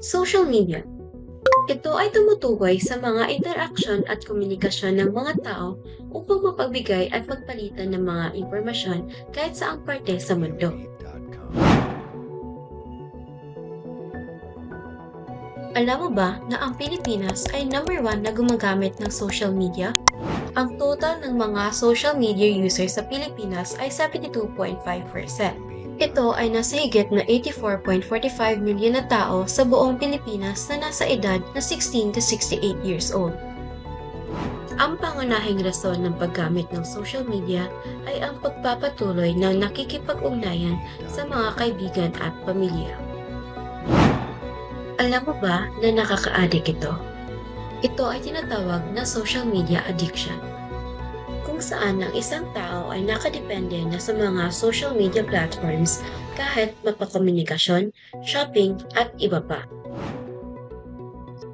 Social media. Ito ay tumutukoy sa mga interaksyon at komunikasyon ng mga tao upang mapagbigay at magpalitan ng mga impormasyon kahit saang parte sa mundo. Alam mo ba na ang Pilipinas ay #1 na gumagamit ng social media? Ang total ng mga social media users sa Pilipinas ay 72.5%. Ito ay nasa higit na 84.45 milyon na tao sa buong Pilipinas na nasa edad na 16 to 68 years old. Ang pangunahing rason ng paggamit ng social media ay ang pagpapatuloy ng nakikipag-ugnayan sa mga kaibigan at pamilya. Alam mo ba na nakaka-addict ito? Ito ay tinatawag na social media addiction, kung saan ang isang tao ay nakadepende na sa mga social media platforms kahit magpakomunikasyon, shopping at iba pa.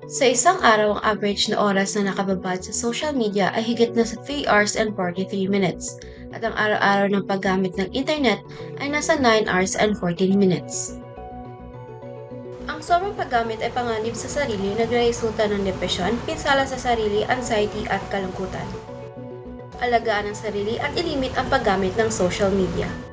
Sa isang araw, ang average na oras na nakababad sa social media ay higit na sa 3 hours and 43 minutes at ang araw-araw ng paggamit ng internet ay nasa 9 hours and 14 minutes. Ang sobrang paggamit ay panganib sa sarili na nagresulta ng depresyon, pinsala sa sarili, anxiety at kalungkutan. Alagaan ang sarili at ilimit ang paggamit ng social media.